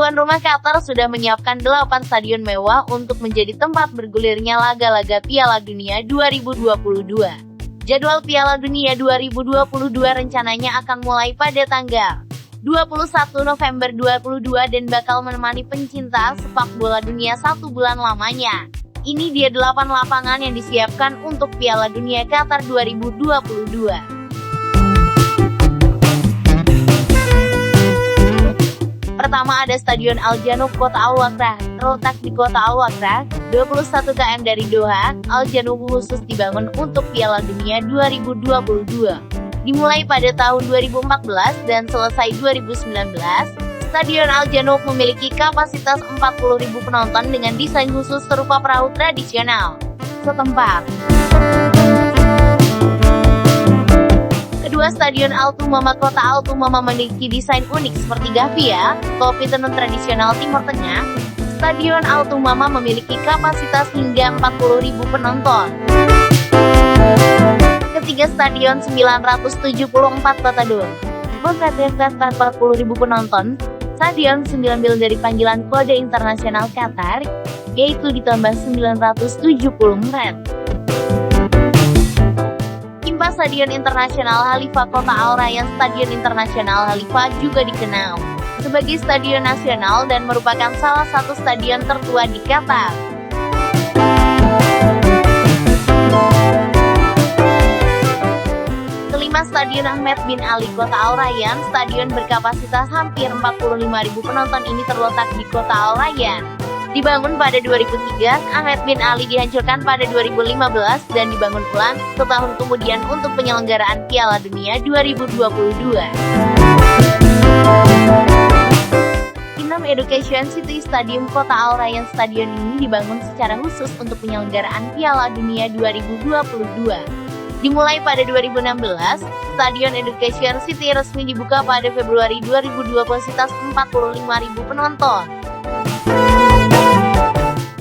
Tuan rumah Qatar sudah menyiapkan 8 stadion mewah untuk menjadi tempat bergulirnya laga-laga Piala Dunia 2022. Jadwal Piala Dunia 2022 rencananya akan mulai pada tanggal 21 November 2022 dan bakal menemani pencinta sepak bola dunia 1 bulan lamanya. Ini dia 8 lapangan yang disiapkan untuk Piala Dunia Qatar 2022. Pertama ada Stadion Al Janoub Kota Al Wakrah, terletak di Kota Al Wakrah, 21 km dari Doha. Al Janoub khusus dibangun untuk Piala Dunia 2022. Dimulai pada tahun 2014 dan selesai 2019, Stadion Al Janoub memiliki kapasitas 40.000 penonton dengan desain khusus serupa perahu tradisional setempat. Kedua, Stadion Al Thumama Kota Al Thumama memiliki desain unik seperti Gavia, topi tenun tradisional Timur Tengah. Stadion Al Thumama memiliki kapasitas hingga 40.000 penonton. Ketiga, Stadion 974 Kota Doha memperkirakan 40.000 penonton. Stadion 9 dari panggilan kode internasional Qatar, yaitu ditambah 970 meter. Stadion Internasional Khalifa Kota Al Rayyan. Stadion Internasional Khalifa juga dikenal sebagai stadion nasional dan merupakan salah satu stadion tertua di Qatar. Kelima, Stadion Ahmed bin Ali Kota Al Rayyan. Stadion berkapasitas hampir 45.000 penonton ini terletak di Kota Al Rayyan. Dibangun pada 2003, Ahmed bin Ali dihancurkan pada 2015 dan dibangun ulang setahun kemudian untuk penyelenggaraan Piala Dunia 2022. 6. Education City Stadium Kota Al Rayyan. Stadion ini dibangun secara khusus untuk penyelenggaraan Piala Dunia 2022. Dimulai pada 2016, Stadion Education City resmi dibuka pada Februari 2002 kapasitas 45.000 penonton.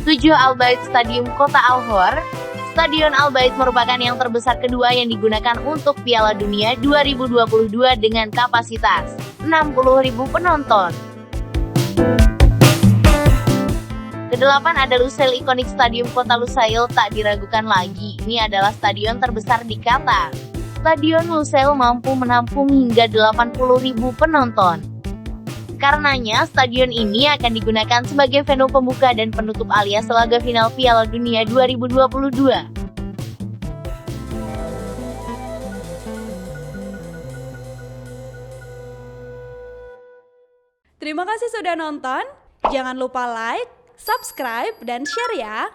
7. Al Bayt Stadium Kota Al Khor. Stadion Al Bayt merupakan yang terbesar kedua yang digunakan untuk Piala Dunia 2022 dengan kapasitas 60.000 penonton. Kedelapan ada Lusail Iconic Stadium Kota Lusail. Tak diragukan lagi, ini adalah stadion terbesar di Qatar. Stadion Lusail mampu menampung hingga 80.000 penonton. Karenanya, stadion ini akan digunakan sebagai venue pembuka dan penutup alias laga final Piala Dunia 2022. Terima kasih sudah nonton. Jangan lupa like, subscribe, dan share ya.